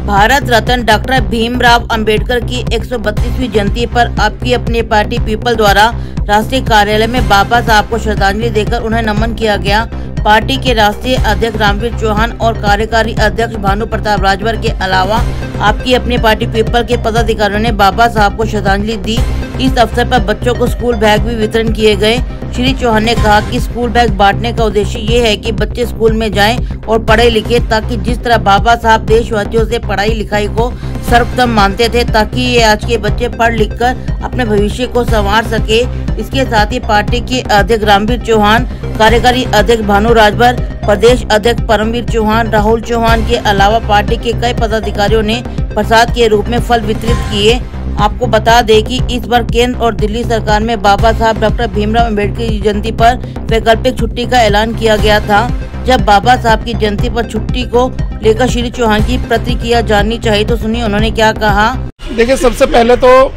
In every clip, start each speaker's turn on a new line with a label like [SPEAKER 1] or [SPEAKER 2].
[SPEAKER 1] Bharat Ratna doctor Bhimrao Ambedkar की 132वीं जयंती पर आपकी अपनी पार्टी पीपल द्वारा राष्ट्रीय कार्यालय में बाबा साहब को श्रद्धांजलि देकर उन्हें नमन किया गया। पार्टी के राष्ट्रीय अध्यक्ष रामवीर चौहान और कार्यकारी अध्यक्ष भानु प्रताप राजभर के अलावा आपकी अपनी पार्टी पीपल के पदाधिकारियों ने बाबा साहब को श्रद्धांजलि दी। इस अवसर पर बच्चों को स्कूल बैग भी वितरण किए गए। श्री चौहान ने कहा कि स्कूल बैग बांटने का उद्देश्य ये है कि बच्चे स्कूल में जाएं और पढ़े लिखे, ताकि जिस तरह बाबा साहब देशवासियों से पढ़ाई लिखाई को सर्वोत्तम मानते थे, ताकि ये आज के बच्चे पढ़ लिख कर अपने भविष्य को संवार सके। इसके साथ ही पार्टी के अध्यक्ष रामवीर चौहान, कार्यकारी अध्यक्ष भानु राजभर, प्रदेश अध्यक्ष परमवीर चौहान, राहुल चौहान के अलावा पार्टी के कई पदाधिकारियों ने प्रसाद के रूप में फल वितरित किए। आपको बता दें कि इस बार केंद्र और दिल्ली सरकार में बाबा साहब डॉक्टर भीमराव अंबेडकर की जयंती पर वैकल्पिक छुट्टी का ऐलान किया गया था। जब बाबा साहब की जयंती पर छुट्टी को लेकर श्री चौहान की प्रतिक्रिया जाननी चाहिए तो सुनिए उन्होंने क्या कहा।
[SPEAKER 2] देखिए, सबसे पहले तो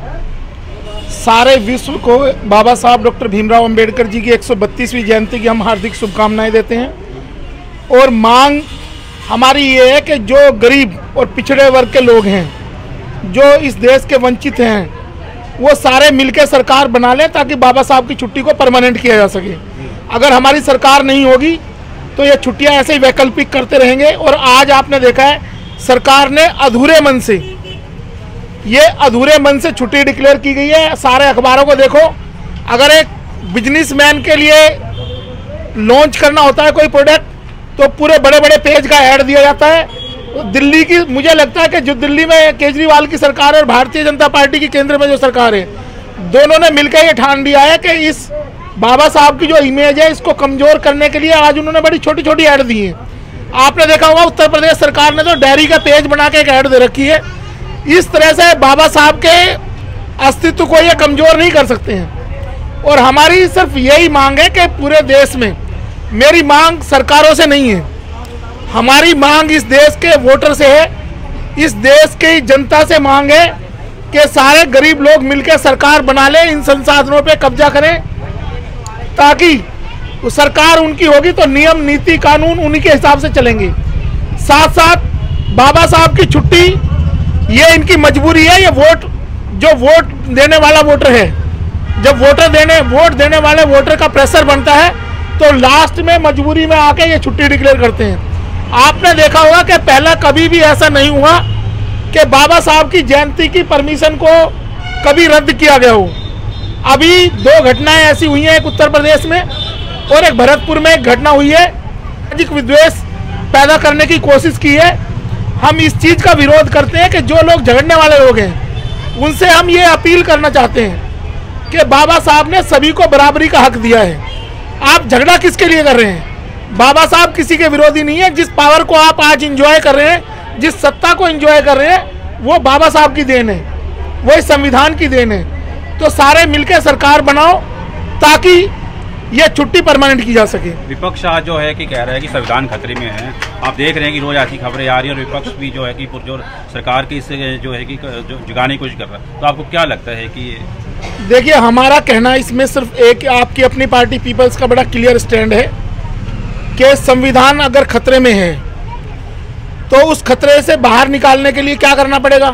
[SPEAKER 2] सारे विश्व को बाबा साहब डॉक्टर भीमराव अंबेडकर जी की 132वीं जयंती की हम हार्दिक शुभकामनाएं देते हैं। और मांग हमारी ये है कि जो गरीब और पिछड़े वर्ग के लोग हैं, जो इस देश के वंचित हैं, वो सारे मिलकर सरकार बना लें ताकि बाबा साहब की छुट्टी को परमानेंट किया जा सके। अगर हमारी सरकार नहीं होगी तो ये छुट्टियां ऐसे ही वैकल्पिक करते रहेंगे। और आज आपने देखा है सरकार ने अधूरे मन से छुट्टी डिक्लेयर की गई है। सारे अखबारों को देखो, अगर एक बिजनेसमैन के लिए लॉन्च करना होता है कोई प्रोडक्ट तो पूरे बड़े बड़े पेज का ऐड दिया जाता है। दिल्ली की, मुझे लगता है कि जो दिल्ली में केजरीवाल की सरकार है और भारतीय जनता पार्टी की केंद्र में जो सरकार है, दोनों ने मिलकर ये ठान लिया है कि इस बाबा साहब की जो इमेज है इसको कमजोर करने के लिए आज उन्होंने बड़ी छोटी छोटी ऐड दी है। आपने देखा होगा उत्तर प्रदेश सरकार ने तो डेयरी का पेज बना के एक ऐड दे रखी है। इस तरह से बाबा साहब के अस्तित्व को ये कमजोर नहीं कर सकते हैं। और हमारी सिर्फ यही मांग है कि पूरे देश में, मेरी मांग सरकारों से नहीं है, हमारी मांग इस देश के वोटर से है, इस देश की जनता से मांग है कि सारे गरीब लोग मिलकर सरकार बना लें, इन संसाधनों पे कब्जा करें, ताकि सरकार उनकी होगी तो नियम नीति कानून उन्हीं के हिसाब से चलेंगे। साथ साथ बाबा साहब की छुट्टी ये इनकी मजबूरी है। ये जो वोट देने वाला वोटर है, जब वोट देने वाले वोटर का प्रेशर बनता है तो लास्ट में मजबूरी में आके ये छुट्टी डिक्लेयर करते हैं। आपने देखा होगा कि पहला कभी भी ऐसा नहीं हुआ कि बाबा साहब की जयंती की परमिशन को कभी रद्द किया गया हो। अभी दो घटनाएं ऐसी हुई हैं, एक उत्तर प्रदेश में और एक भरतपुर में एक घटना हुई है। सामाजिक विद्वेष पैदा करने की कोशिश की है। हम इस चीज़ का विरोध करते हैं कि जो लोग झगड़ने वाले लोग हैं उनसे हम ये अपील करना चाहते हैं कि बाबा साहब ने सभी को बराबरी का हक दिया है। आप झगड़ा किसके लिए कर रहे हैं? बाबा साहब किसी के विरोधी नहीं है। जिस पावर को आप आज एंजॉय कर रहे हैं, जिस सत्ता को एंजॉय कर रहे हैं, वो बाबा साहब की देन है, वो इस संविधान की देन है। तो सारे मिलकर सरकार बनाओ ताकि ये छुट्टी परमानेंट की जा सके।
[SPEAKER 3] विपक्ष आज जो है कि कह रहा है कि संविधान खतरे में है। आप देख रहे हैं कि रोज ऐसी खबरें आ रही है और विपक्ष भी जो है कि जो सरकार की इससे जो है कि जो जगाने की कोशिश कर रहा है। तो आपको क्या लगता है कि
[SPEAKER 2] देखिए, हमारा कहना इसमें सिर्फ एक, आपकी अपनी पार्टी पीपल्स का बड़ा क्लियर स्टैंड है कि संविधान अगर खतरे में है तो उस खतरे से बाहर निकालने के लिए क्या करना पड़ेगा।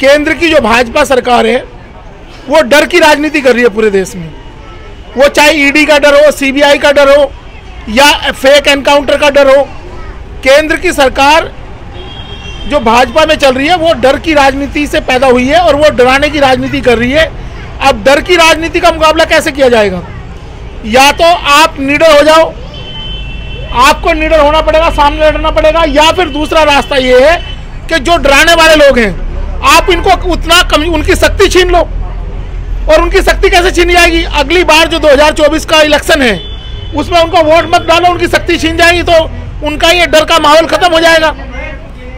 [SPEAKER 2] केंद्र की जो भाजपा सरकार है वो डर की राजनीति कर रही है पूरे देश में। वो चाहे ईडी का डर हो, सीबीआई का डर हो या फेक एनकाउंटर का डर हो, केंद्र की सरकार जो भाजपा में चल रही है वो डर की राजनीति से पैदा हुई है और वो डराने की राजनीति कर रही है। अब डर की राजनीति का मुकाबला कैसे किया जाएगा? या तो आप निडर हो जाओ, आपको निडर होना पड़ेगा, सामने लड़ना पड़ेगा, या फिर दूसरा रास्ता ये है कि जो डराने वाले लोग हैं आप इनको उनकी शक्ति छीन लो। और उनकी शक्ति कैसे छीनी जाएगी? अगली बार जो 2024 का इलेक्शन है उसमें उनको वोट मत डालो, उनकी शक्ति छीन जाएगी तो उनका ये डर का माहौल खत्म हो जाएगा।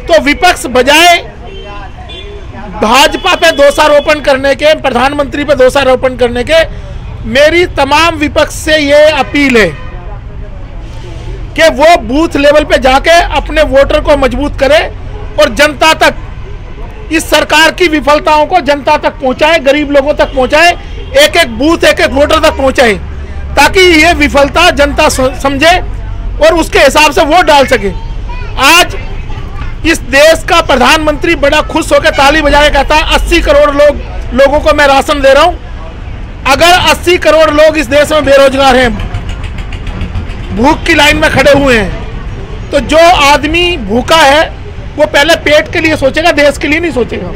[SPEAKER 2] तो विपक्ष बजाय भाजपा पे दोषारोपण करने के, प्रधानमंत्री पे दोषारोपण करने के, मेरी तमाम विपक्ष से ये अपील है कि वो बूथ लेवल पे जाके अपने वोटर को मजबूत करे और जनता तक, इस सरकार की विफलताओं को जनता तक पहुंचाए, गरीब लोगों तक पहुंचाए, एक एक बूथ एक एक वोटर तक पहुंचाए, ताकि ये विफलता जनता समझे और उसके हिसाब से वोट डाल सके। आज इस देश का प्रधानमंत्री बड़ा खुश होकर ताली बजा के कहता है 80 करोड़ लोगों को मैं राशन दे रहा हूं। अगर 80 करोड़ लोग इस देश में बेरोजगार हैं, भूख की लाइन में खड़े हुए हैं, तो जो आदमी भूखा है वो पहले पेट के लिए सोचेगा, देश के लिए नहीं सोचेगा।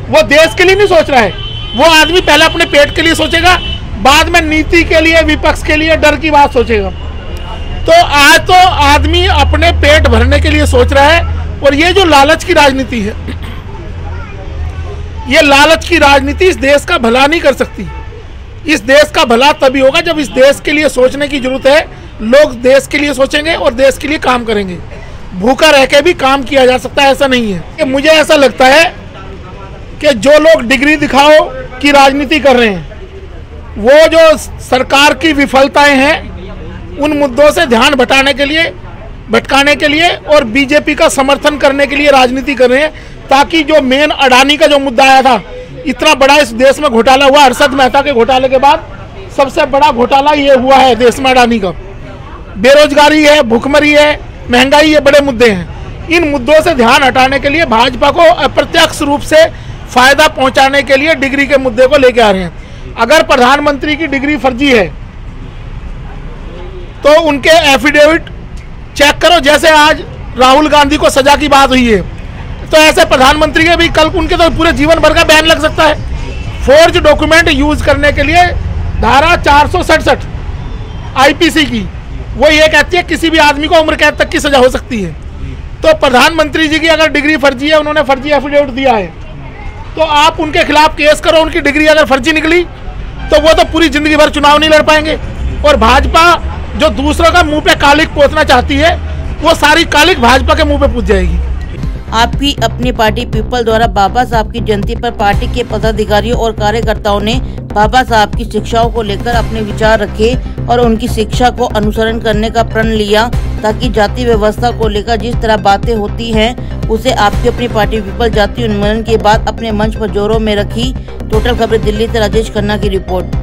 [SPEAKER 2] वो देश के लिए नहीं सोच रहा है, वो आदमी पहले अपने पेट के लिए सोचेगा, बाद में नीति के लिए, विपक्ष के लिए, डर की बात सोचेगा। तो आज तो आदमी अपने पेट भरने के लिए सोच रहा है। और ये जो लालच की राजनीति है, ये लालच की राजनीति इस देश का भला नहीं कर सकती। इस देश का भला तभी होगा जब इस देश के लिए सोचने की जरूरत है, लोग देश के लिए सोचेंगे और देश के लिए काम करेंगे। भूखा रह के भी काम किया जा सकता है, ऐसा नहीं है। मुझे ऐसा लगता है कि जो लोग डिग्री दिखाओ की राजनीति कर रहे हैं, वो जो सरकार की विफलताएं हैं उन मुद्दों से ध्यान भटकाने के लिए और बीजेपी का समर्थन करने के लिए राजनीति कर रहे हैं, ताकि जो मेन अडानी का जो मुद्दा आया था, इतना बड़ा इस देश में घोटाला हुआ, हर्षद मेहता के घोटाले के बाद सबसे बड़ा घोटाला ये हुआ है देश में अडानी का। बेरोजगारी है, भूखमरी है, महंगाई, ये बड़े मुद्दे हैं। इन मुद्दों से ध्यान हटाने के लिए भाजपा को अप्रत्यक्ष रूप से फायदा पहुंचाने के लिए डिग्री के मुद्दे को लेकर आ रहे हैं। अगर प्रधानमंत्री की डिग्री फर्जी है तो उनके एफिडेविट चेक करो। जैसे आज राहुल गांधी को सजा की बात हुई है, तो ऐसे प्रधानमंत्री के भी कल उनके तो पूरे जीवन भर का बैन लग सकता है। फोर्ज डॉक्यूमेंट यूज करने के लिए धारा 467 आईपीसी की वो ये कहती है किसी भी आदमी को उम्र कैद तक की सजा हो सकती है। तो प्रधानमंत्री जी की अगर डिग्री फर्जी है, उन्होंने फर्जी एफिडेविट दिया है, तो आप उनके खिलाफ केस करो। उनकी डिग्री अगर फर्जी निकली तो वो तो पूरी जिंदगी भर चुनाव नहीं लड़ पाएंगे। और भाजपा जो दूसरों का मुंह पे कालिक पोतना चाहती है, वो सारी कालिक भाजपा के मुंह पे पूछ जाएगी।
[SPEAKER 1] आपकी अपनी पार्टी पीपल द्वारा बाबा साहब की जयंती पर पार्टी के पदाधिकारियों और कार्यकर्ताओं ने बाबा साहब की शिक्षाओं को लेकर अपने विचार रखे और उनकी शिक्षा को अनुसरण करने का प्रण लिया, ताकि जाति व्यवस्था को लेकर जिस तरह बातें होती हैं उसे आपकी अपनी पार्टी पीपल जाति उन्मूलन के बाद अपने मंच पर जोरों में रखी। टोटल खबरें दिल्ली से राजेश खन्ना की रिपोर्ट।